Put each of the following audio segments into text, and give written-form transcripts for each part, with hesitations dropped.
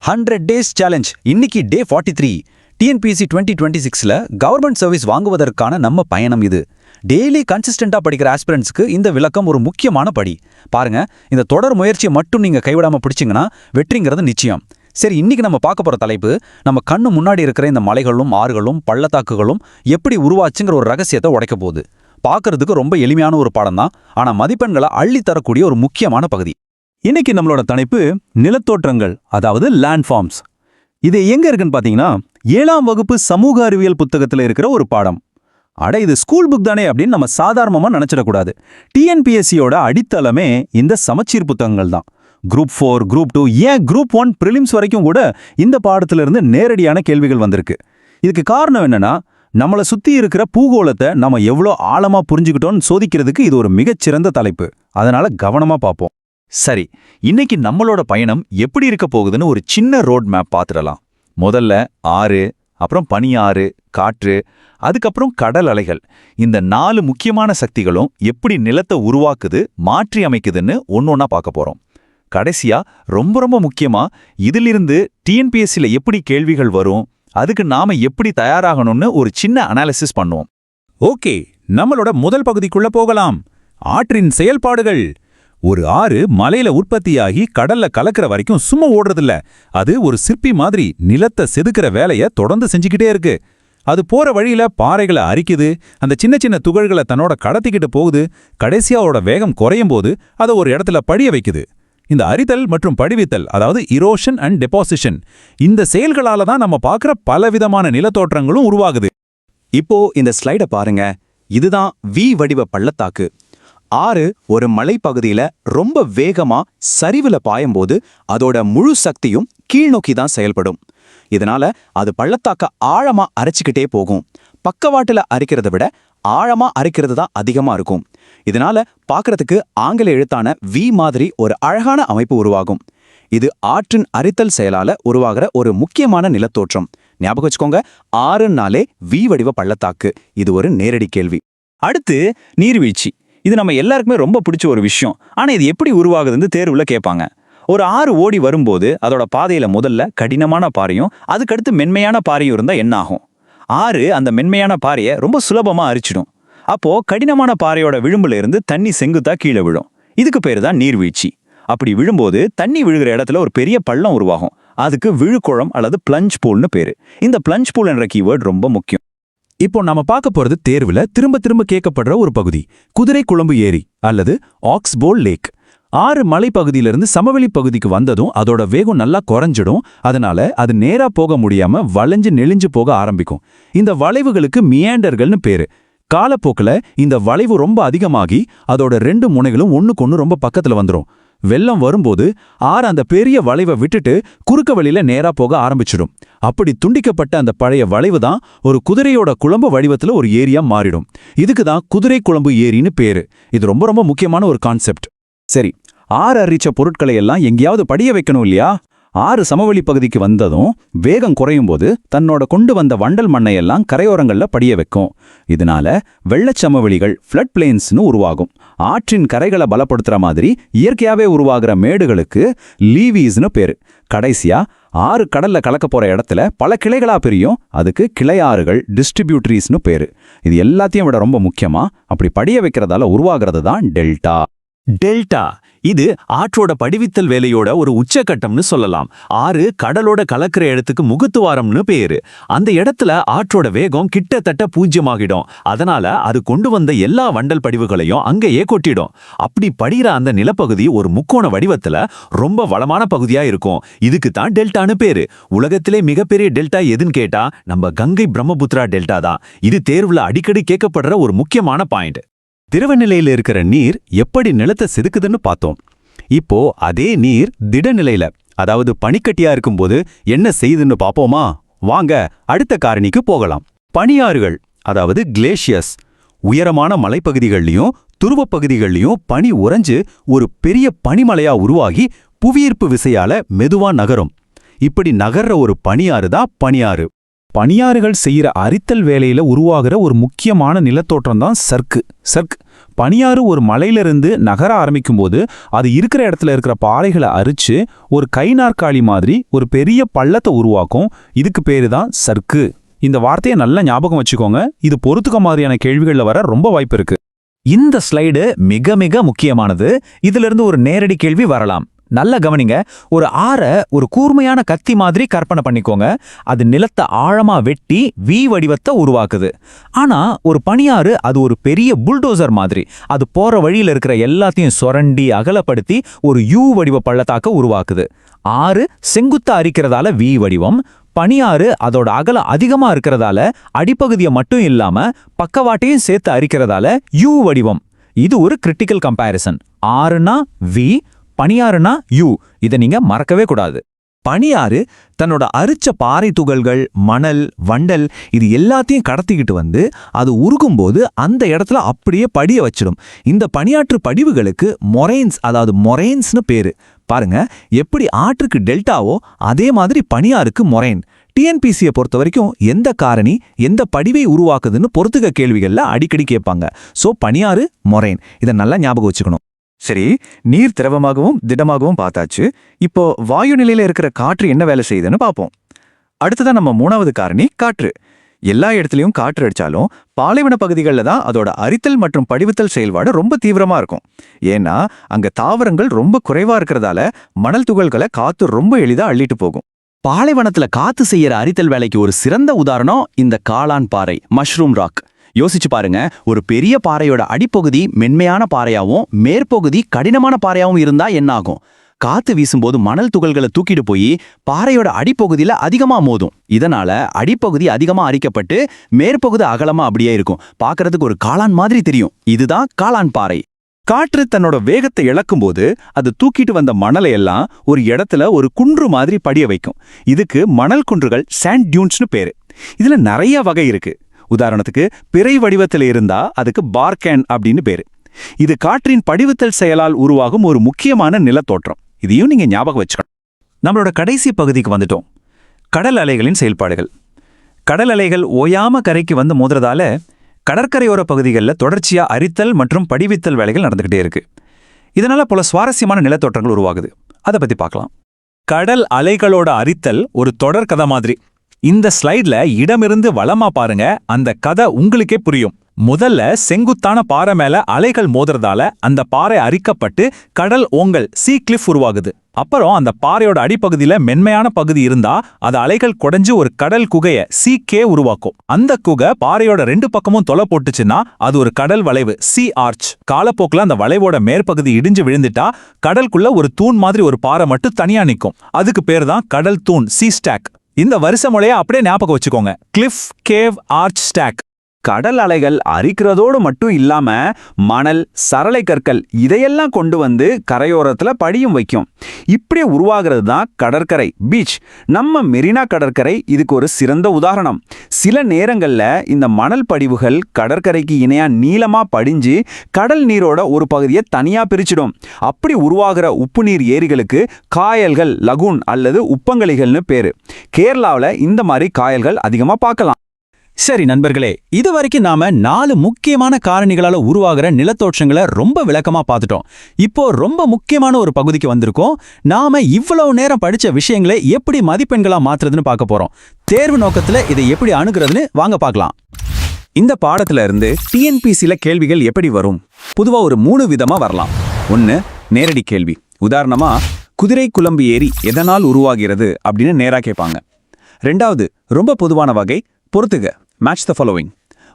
100 days challenge இன்னைக்கு டே 43. TNPSC 2026ல government service வாங்குவதற்கான நம்ம பயணம் இது. டெய்லி கன்சிஸ்டண்டா படிக்கிற ஆஸ்பிரண்ட்ஸ்க்கு இந்த விளக்கம் ஒரு முக்கியமான படி. பாருங்க, இந்த தொடர் முயற்சியை மட்டும் நீங்க கைவிடாம பிடிச்சிங்கன்னா வெற்றிங்கிறது நிச்சயம். சரி, இன்னைக்கு நம்ம பார்க்க போற தலைப்பு, நம்ம கண்ணு முன்னாடி இருக்கிற இந்த மலைகளும் ஆறுகளும் பள்ளத்தாக்குகளும் எப்படி உருவாச்சுங்கிற ஒரு ரகசியத்தை உடைக்க போகுது. பார்க்கறதுக்கு ரொம்ப எளிமையான ஒரு பாடம் தான், ஆனா மதிப்பெண்களை அள்ளி தரக்கூடிய ஒரு முக்கியமான பகுதி. இன்னைக்கு நம்மளோட தலைப்பு நிலத்தோற்றங்கள், அதாவது லேண்ட்ஃபார்ம்ஸ். இது எங்க இருக்குன்னு பாத்தீங்கன்னா 7ஆம் வகுப்பு சமூக அறிவியல் புத்தகத்துல இருக்கிற ஒரு பாடம். அட, இது ஸ்கூல் புக் தானே அப்படின்னு நம்ம சாதாரணமா நினைச்சிடக்கூடாது. டிஎன்பிஎஸ்சியோட அடித்தளமே இந்த சமச்சீர் புத்தகங்கள் தான். குரூப் 4, குரூப் 2, ஏன் குரூப் 1 பிரிலிம்ஸ் வரைக்கும் கூட இந்த பாடத்திலிருந்து நேரடியான கேள்விகள் வந்திருக்கு. இதுக்கு காரணம் என்னன்னா, நம்மளை சுத்தி இருக்கிற பூகோளத்தை நம்ம எவ்வளோ ஆழமா புரிஞ்சுக்கிட்டோம்னு சோதிக்கிறதுக்கு இது ஒரு மிகச்சிறந்த தலைப்பு. அதனால கவனமா பார்ப்போம். சரி, இன்னைக்கு நம்மளோட பயணம் எப்படி இருக்க போகுதுன்னு ஒரு சின்ன ரோட் மேப் பார்த்துடலாம். முதல்ல ஆறு, அப்புறம் பனியாறு, காற்று, அதுக்கப்புறம் கடல் அலைகள். இந்த 4 முக்கியமான சக்திகளும் எப்படி நிலத்தை உருவாக்குது, மாற்றி அமைக்குதுன்னு ஒன்னொன்னா பார்க்க போறோம். கடைசியா ரொம்ப ரொம்ப முக்கியமா, இதிலிருந்து டிஎன்பிஎஸ்சில எப்படி கேள்விகள் வரும், அதுக்கு நாம எப்படி தயாராகணும்னு ஒரு சின்ன அனாலிசிஸ் பண்ணுவோம். ஓகே, நம்மளோட முதல் பகுதிக்குள்ள போகலாம். ஆற்றின் செயல்பாடுகள். ஒரு ஆறு மலையில உற்பத்தியாகி கடல்ல கலக்கிற வரைக்கும் சும்மா ஓடுறதில்ல. அது ஒரு சிற்பி மாதிரி நிலத்தை செதுக்கிற வேலைய தொடர்ந்து செஞ்சுக்கிட்டே இருக்கு. அது போற வழியில பாறைகளை அரிக்குது, அந்த சின்ன சின்ன துகள்களை தன்னோட கடத்திக்கிட்டு போகுது. கடைசியா அதோட வேகம் குறையும் போது அதை ஒரு இடத்துல படிய வைக்குது. இந்த அரித்தல் மற்றும் படிவித்தல், அதாவது இரோஷன் அண்ட் டெபாசிஷன், இந்த செயல்களால தான் நம்ம பார்க்குற பலவிதமான நிலத்தோற்றங்களும் உருவாகுது. இப்போ இந்த ஸ்லைட பாருங்க. இதுதான் வி வடிவ பள்ளத்தாக்கு. ஆறு ஒரு மலைப்பகுதியில ரொம்ப வேகமா சரிவுல பாயும்போது அதோட முழு சக்தியும் கீழ்நோக்கி தான் செயல்படும். இதனால அது பள்ளத்தாக்க ஆழமா அரைச்சிக்கிட்டே போகும். பக்கவாட்டுல அரிக்கிறத விட ஆழமா அரிக்கிறது தான் அதிகமா இருக்கும். இதனால பார்க்கறதுக்கு ஆங்கில எழுத்தான வி மாதிரி ஒரு அழகான அமைப்பு உருவாகும். இது ஆற்றின் அரித்தல் செயலால உருவாகிற ஒரு முக்கியமான நிலத்தோற்றம். ஞாபகம் வச்சுக்கோங்க, ஆறுனாலே வி வடிவ பள்ளத்தாக்கு. இது ஒரு நேரடி கேள்வி. அடுத்து நீர்வீழ்ச்சி. இது நம்ம எல்லாருக்குமே ரொம்ப பிடிச்ச ஒரு விஷயம். ஆனா இது எப்படி உருவாகுதுன்னு தேர்வுல கேட்பாங்க. ஒரு ஆறு ஓடி வரும்போது அதோட பாதையில முதல்ல கடினமான பாறையும் அதுக்கடுத்து மென்மையான பாறையும் இருந்தா என்ன ஆகும்? ஆறு அந்த மென்மையான பாறையை ரொம்ப சுலபமா அரிச்சிடும். அப்போ கடினமான பாறையோட விளிம்புல இருந்து தண்ணி செங்குத்தா கீழே விழும். இதுக்கு பேரு தான் நீர்வீழ்ச்சி. அப்படி விழும்போது தண்ணி விழுகிற இடத்துல ஒரு பெரிய பள்ளம் உருவாகும். அதுக்கு விழுக்குளம் அல்லது பிளஞ்ச் பூல்னு பேரு. இந்த பிளஞ்ச் பூல் என்ற கீவேர்ட் ரொம்ப முக்கியம். இப்போ நம்ம பார்க்க போறது தேர்வுல திரும்ப திரும்ப கேட்கப்படுற ஒரு பகுதி, குதிரை குழம்பு ஏரி அல்லது ஆக்ஸ்போல் லேக். ஆறு மலைப்பகுதியிலிருந்து சமவெளி பகுதிக்கு வந்ததும் அதோட வேகம் நல்லா குறைஞ்சிடும். அதனால அது நேரா போக முடியாம வளைஞ்சு நெளிஞ்சு போக ஆரம்பிக்கும். இந்த வளைவுகளுக்கு மியாண்டர்கள்னு பேரு. காலப்போக்கில் இந்த வளைவு ரொம்ப அதிகமாகி அதோட 2 முனைகளும் ஒண்ணுக்கொன்னு ரொம்ப பக்கத்துல வந்துடும். வெள்ளம் வரும்போது ஆறு அந்த பெரிய வளைவை விட்டுட்டு குறுக்க வழியில நேரா போக ஆரம்பிச்சிடும். அப்படி துண்டிக்கப்பட்ட அந்த பழைய வளைவு தான் ஒரு குதிரையோட குழம்பு வடிவத்துல ஒரு ஏரியா மாறிடும். இதுக்கு தான் குதிரை குழம்பு ஏரின்னு பேரு. இது ரொம்ப ரொம்ப முக்கியமான ஒரு கான்செப்ட். சரி, ஆறு அரிச்ச பொருட்களை எல்லாம் எங்கேயாவது படிய வைக்கணும் இல்லையா? ஆறு சமவெளி பகுதிக்கு வந்ததும் வேகம் குறையும் போது தன்னோட கொண்டு வந்த வண்டல் மண்ணையெல்லாம் கரையோரங்கள்ல படிய வைக்கும். இதனால வெள்ளச்சமவெளிகள் ஃப்ளட் பிளேன்ஸ்னு உருவாகும். ஆற்றின் கரைகளை பலப்படுத்துற மாதிரி இயற்கையாவே உருவாகிற மேடுகளுக்கு லீவீஸ்னு பேரு. கடைசியா ஆறு கடல்ல கலக்க போற இடத்துல பல கிளைகளா பிரியும். அதுக்கு கிளையாறுகள், டிஸ்ட்ரிபியூட்டரிஸ்னு பேரு. இது எல்லாத்தையும் விட ரொம்ப முக்கியமா, அப்படி படிய வைக்கிறதால உருவாகிறது தான் டெல்டா. டெல்டா இது ஆற்றோட படிவித்தல் வேலையோட ஒரு உச்சக்கட்டம்னு சொல்லலாம். ஆறு கடலோட கலக்கிற இடத்துக்கு முகத்துவாரம்னு பேரு. அந்த இடத்துல ஆற்றோட வேகம் கிட்டத்தட்ட 0 அதனால அது கொண்டு வந்த எல்லா வண்டல் படிவுகளையும் அங்கேயே கொட்டிடும். அப்படி படிகிற அந்த நிலப்பகுதி ஒரு முக்கோண வடிவத்துல ரொம்ப வளமான பகுதியா இருக்கும். இதுக்கு தான் டெல்டான்னு பேரு. உலகத்திலே மிகப்பெரிய டெல்டா எதுன்னு கேட்டா நம்ம கங்கை பிரம்மபுத்திரா டெல்டா தான். இது தேர்வுல அடிக்கடி கேட்கப்படுற ஒரு முக்கியமான பாயிண்ட். திரவநிலையில இருக்கிற நீர் எப்படி நிலத்தை செதுக்குதுன்னு பார்த்தோம். இப்போ அதே நீர் திடநிலையில, அதாவது பனிக்கட்டியா இருக்கும்போது என்ன செய்யுதுன்னு பாப்போமா? வாங்க அடுத்த காரணிக்கு போகலாம். பனியாறுகள், அதாவது கிளேஷியஸ். உயரமான மலைப்பகுதிகள்லயும் துருவப் பகுதிகள்லயும் பனி உறைஞ்சு ஒரு பெரிய பனிமலையா உருவாகி புவியீர்ப்பு விசையால மெதுவா நகரும். இப்படி நகர்ற ஒரு பனியாறு தான் பனியாறு. பனியாறுகள் செய்யற அரித்தல் வேலையில உருவாகிற ஒரு முக்கியமான நிலத்தோற்றம் தான் சர்க்கு. பனியாறு ஒரு மலையிலிருந்து நகர ஆரம்பிக்கும் போது அது இருக்கிற இடத்துல இருக்கிற பாறைகளை அரிச்சு ஒரு கை நாற்காலி மாதிரி ஒரு பெரிய பள்ளத்தை உருவாக்கும். இதுக்கு பேரு தான் சர்க்கு. இந்த வார்த்தையை நல்லா ஞாபகம் வச்சுக்கோங்க. இது பொறுத்துக்க மாதிரியான கேள்விகள்ல வர ரொம்ப வாய்ப்பு இருக்கு. இந்த ஸ்லைடு மிக மிக முக்கியமானது. இதிலிருந்து ஒரு நேரடி கேள்வி வரலாம். நல்ல கவனிங்க. ஒரு ஆறை ஒரு கூர்மையான கத்தி மாதிரி கற்பனை பண்ணிக்கோங்க. அது நிலத்தை ஆழமா வெட்டி வி வடிவத்தை உருவாக்குது. ஆனா ஒரு பனியாறு அது ஒரு பெரிய புல்டோசர் மாதிரி. அது போற வழியில இருக்கிற எல்லாத்தையும் சொரண்டி அகலப்படுத்தி ஒரு யூ வடிவ பள்ளத்தாக்க உருவாக்குது. ஆறு செங்குத்தா அரிக்கிறதால வி வடிவம், பனியாறு அதோட அகலம் அதிகமா இருக்கிறதால அடிப்பகுதியை மட்டும் இல்லாம பக்கவாட்டையும் சேர்த்து அரிக்கிறதால யூ வடிவம். இது ஒரு கிரிட்டிக்கல் கம்பேரிசன். ஆறுனா வி, பனியாறுனா யூ. இதை நீங்க மறக்கவே கூடாது. பனியாறு தன்னோட அரிச்ச பாறை துகள்கள், மணல், வண்டல் இது எல்லாத்தையும் கடத்திக்கிட்டு வந்து அது உருகும்போது அந்த இடத்துல அப்படியே படிய வச்சிடும். இந்த பனியாற்று படிவுகளுக்கு மொரைன்ஸ், அதாவது மொரைன்ஸ்னு பேரு. பாருங்க, எப்படி ஆற்றுக்கு டெல்டாவோ அதே மாதிரி பனியாருக்கு மொரைன். டிஎன்பிசியை பொறுத்த வரைக்கும் எந்த காரணி எந்த படிவை உருவாக்குதுன்னு பொறுத்துக்க கேள்விகள்ல அடிக்கடி கேட்பாங்க. சோ பனியாறு, மொரைன், இதை நல்லா ஞாபகம் வச்சுக்கணும். சரி, நீர் திரவமாகவும் திடமாகவும் பார்த்தாச்சு. இப்போ வாயு நிலையில இருக்கிற காற்று என்ன வேலை செய்யுதுன்னு பார்ப்போம். அடுத்ததான் நம்ம மூணாவது காரணி காற்று. எல்லா இடத்துலையும் காற்று அடிச்சாலும் பாலைவன பகுதிகளில் தான் அதோட அரித்தல் மற்றும் படிவுத்தல் செயல்பாடு ரொம்ப தீவிரமா இருக்கும். ஏன்னா அங்க தாவரங்கள் ரொம்ப குறைவா இருக்கிறதால மணல் துகள்களை காத்து ரொம்ப எளிதா அள்ளிட்டு போகும். பாலைவனத்துல காத்து செய்யற அரித்தல் வேலைக்கு ஒரு சிறந்த உதாரணம் இந்த காளான் பாறை, மஷ்ரூம் ராக். யோசிச்சு பாருங்க, ஒரு பெரிய பாறையோட அடிப்பகுதி மென்மையான பாறையாவும் மேற்பகுதி கடினமான பாறையாவும் இருந்தா என்ன ஆகும்? காத்து வீசும்போது மணல் துகள்களை தூக்கிட்டு போய் பாறையோட அடிப்பகுதியில அதிகமா மோதும். இதனால அடிப்பகுதி அதிகமா அரிக்கப்பட்டு மேற்பகுதி அகலமா அப்படியே இருக்கும். பார்க்கறதுக்கு ஒரு காளான் மாதிரி தெரியும். இதுதான் காளான் பாறை. காற்று தன்னோட வேகத்தை இழக்கும்போது அது தூக்கிட்டு வந்த மணலை எல்லாம் ஒரு இடத்துல ஒரு குன்று மாதிரி படிய வைக்கும். இதுக்கு மணல் குன்றுகள், சாண்ட் டியூன்ஸ்னு பேரு. இதுல நிறைய வகை இருக்கு. உதாரணத்துக்கு பிறை வடிவத்தில் இருந்தா அதுக்கு பார்கேன் அப்படின்னு பேரு. இது காற்றின் படிவுத்தல் செயலால் உருவாகும் ஒரு முக்கியமான நிலத்தோற்றம். இதையும் நீங்க ஞாபகம் வச்சுக்கணும். நம்மளோட கடைசி பகுதிக்கு வந்துட்டோம். கடல் அலைகளின் செயல்பாடுகள். கடல் அலைகள் ஓயாம கரைக்கு வந்து மோதுறதால கடற்கரையோர பகுதிகளில் தொடர்ச்சியா அரித்தல் மற்றும் படிவித்தல் வேலைகள் நடந்துகிட்டே இருக்கு. இதனால பல சுவாரஸ்யமான நிலத்தோற்றங்கள் உருவாகுது. அதை பத்தி பார்க்கலாம். கடல் அலைகளோட அரித்தல் ஒரு தொடர் கதை மாதிரி. இந்த ஸ்லைட்ல இடமிருந்து வலமா பாருங்க, அந்த கதை உங்களுக்கே புரியும். முதல்ல செங்குத்தான பாறை மேல அலைகள் மோதுறதால அந்த பாறை அரிக்கப்பட்டு கடல் ஓங்கல், சீ கிளிஃப் உருவாகுது. அப்புறம் அந்த பாறையோட அடிப்பகுதியில மென்மையான பகுதி இருந்தா அது அலைகள் குடைஞ்சு ஒரு கடல் குகைய, சீ கே உருவாக்கும். அந்த குகை பாறையோட 2 பக்கமும் தொலை போட்டுச்சுன்னா அது ஒரு கடல் வளைவு, சீ ஆர்ச். காலப்போக்கில் அந்த வளைவோட மேற்பகுதி இடிஞ்சு விழுந்துட்டா கடலுக்குள்ள ஒரு தூண் மாதிரி ஒரு பாறை மட்டும் தனியா நிற்கும். அதுக்கு பேர் தான் கடல் தூண், சீ ஸ்டாக். இந்த வரிசை முறையை அப்படியே ஞாபகம் வச்சுக்கோங்க. Cliff, cave, arch, stack. கடல் அலைகள் அரிக்கிறதோடு மட்டும் இல்லாம மணல், சரளை கற்கள் இதையெல்லாம் கொண்டு வந்து கரையோரத்துல படியும் வைக்கும். இப்படியே உருவாகிறது தான் கடற்கரை, பீச். நம்ம மெரினா கடற்கரை இதுக்கு ஒரு சிறந்த உதாரணம். சில நேரங்கள்ல இந்த மணல் படிவுகள் கடற்கரைக்கு இணையா நீளமா படிஞ்சு கடல் நீரோட ஒரு பகுதியை தனியா பிரிச்சிடும். அப்படி உருவாகிற உப்பு நீர் ஏரிகளுக்கு காயல்கள், லகூன் அல்லது உப்பங்கழிகள்னு பேரு. கேரளாவில் இந்த மாதிரி காயல்கள் அதிகமா பார்க்கலாம். சரி நண்பர்களே, இதுவரைக்கும் நாம 4 முக்கியமான காரணிகளால உருவாகிற நிலத்தோற்றங்களை ரொம்ப விளக்கமா பார்த்துட்டோம். இப்போ ரொம்ப முக்கியமான ஒரு பகுதிக்கு வந்திருக்கோம். நாம இவ்வளவு நேரம் படிச்ச விஷயங்களை எப்படி மதிப்பெண்களா மாத்துறதுன்னு பார்க்க போறோம். தேர்வு நோக்கத்துல இதை எப்படி அணுகுறதுன்னு வாங்க பார்க்கலாம். இந்த பாடத்துல இருந்து டிஎன்பிசில கேள்விகள் எப்படி வரும்? பொதுவா ஒரு 3 விதமா வரலாம். 1, நேரடி கேள்வி. உதாரணமா, குதிரை குழம்பு ஏரி எதனால் உருவாகிறது அப்படின்னு நேரா கேட்பாங்க. 2வது, ரொம்ப பொதுவான வகை, பொறுத்துக, மேட்ச் த ஃபாலோவிங்.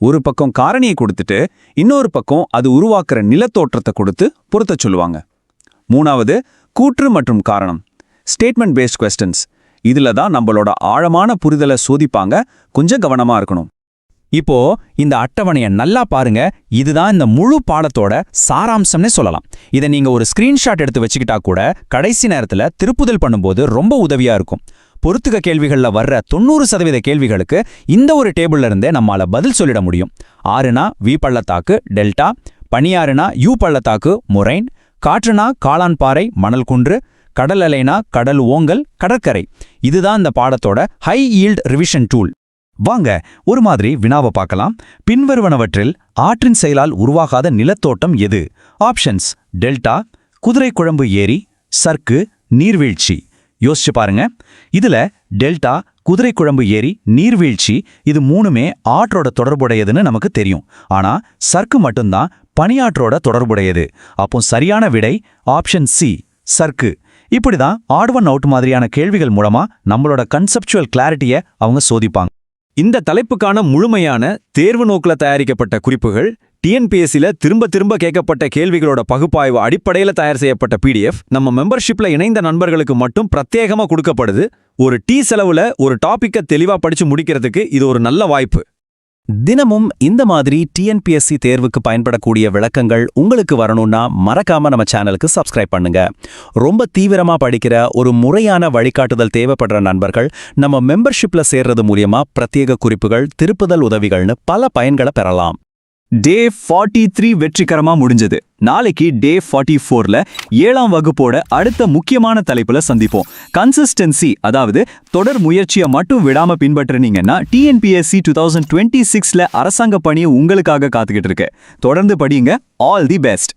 ஒரு பக்கம் காரணியை கொடுத்துட்டு இன்னொரு பக்கம் அது உருவாக்குற நிலத்தோற்றத்தை கொடுத்து பொறுத்த சொல்லுவாங்க. 3வது, கூற்று மற்றும் காரணம், ஸ்டேட்மெண்ட் பேஸ்ட் கொஸ்டின்ஸ். இதுல தான் நம்மளோட ஆழமான புரிதலை சோதிப்பாங்க. கொஞ்சம் கவனமா இருக்கணும். இப்போ இந்த அட்டவணையை நல்லா பாருங்க. இதுதான் இந்த முழு பாடத்தோட சாராம்சம்னே சொல்லலாம். இதை நீங்க ஒரு ஸ்கிரீன்ஷாட் எடுத்து வச்சுக்கிட்டா கூட கடைசி நேரத்துல திருப்புதல் பண்ணும்போது ரொம்ப உதவியா இருக்கும். பொறுத்துக்க கேள்விகள்ல வர்ற 90% கேள்விகளுக்கு இந்த ஒரு டேபிள்ல இருந்தே நம்மால பதில் சொல்லிட முடியும். 6னா வி பள்ளத்தாக்கு, டெல்டா. பனியாறுனா யூ பள்ளத்தாக்கு, மொரைன். காற்றுனா காளான் பாறை, மணல் குன்று. கடல் அலைனா கடல் ஓங்கல், கடற்கரை. இதுதான் இந்த பாடத்தோட ஹை ஈல்ட் ரிவிஷன் டூல். வாங்க ஒரு மாதிரி வினாவை பார்க்கலாம். பின்வருவனவற்றில் ஆற்றின் செயலால் உருவாகாத நிலத்தோட்டம் எது? ஆப்ஷன்ஸ்: டெல்டா, குதிரைக்குழம்பு ஏரி, சர்க்கு, நீர்வீழ்ச்சி. யோசிச்சு பாருங்க. இதுல டெல்டா, குதிரைக்குழம்பு ஏரி, நீர்வீழ்ச்சி இது மூணுமே ஆற்றோட தொடர்புடையதுன்னு நமக்கு தெரியும். ஆனா சர்க்கு மட்டும்தான் பனியாற்றோட தொடர்புடையது. அப்போ சரியான விடை ஆப்ஷன் சி, சர்க்கு. இப்படிதான் ஆட் ஒன் அவுட் மாதிரியான கேள்விகள் மூலமா நம்மளோட கன்செப்சுவல் கிளாரிட்டியை அவங்க சோதிப்பாங்க. இந்த தலைப்புக்கான முழுமையான தேர்வு நோக்கில தயாரிக்கப்பட்ட குறிப்புகள், டிஎன்பிஎஸ்சில திரும்ப திரும்ப கேட்கப்பட்ட கேள்விகளோட பகுப்பாய்வு அடிப்படையில் தயார் செய்யப்பட்ட PDF நம்ம மெம்பர்ஷிப்ல இணைந்த நண்பர்களுக்கு மட்டும் பிரத்யேகமா கொடுக்கப்படுது. ஒரு செலவுல ஒரு டாபிக்கை தெளிவா படிச்சு முடிக்கிறதுக்கு இது ஒரு நல்ல வாய்ப்பு. தினமும் இந்த மாதிரி டிஎன்பிஎஸ்சி தேர்வுக்கு பயன்படக்கூடிய விளக்கங்கள் உங்களுக்கு வரணும்னா மறக்காம நம்ம சேனலுக்கு சப்ஸ்கிரைப் பண்ணுங்க. ரொம்ப தீவிரமா படிக்கிற ஒரு முறையான வழிகாட்டுதல் தேவைப்படுற நண்பர்கள் நம்ம மெம்பர்ஷிப்ல சேர்றது மூலியமா பிரத்யேக குறிப்புகள், திருப்புதல் உதவிகள்னு பல பயன்களை பெறலாம். டே 43 வெற்றிகரமா முடிஞ்சது. நாளைக்கு டே 44ல 7ஆம் வகுப்போட அடுத்த முக்கியமான தலைப்புல சந்திப்போம். கன்சிஸ்டன்சி, அதாவது தொடர் முயற்சியை மட்டும் விடாம பின்பற்றினீங்கன்னா டிஎன்பிஎஸ்சி 2026ல அரசாங்க பணியை உங்களுக்காக காத்துக்கிட்டு இருக்கு. தொடர்ந்து படிங்க. All the best.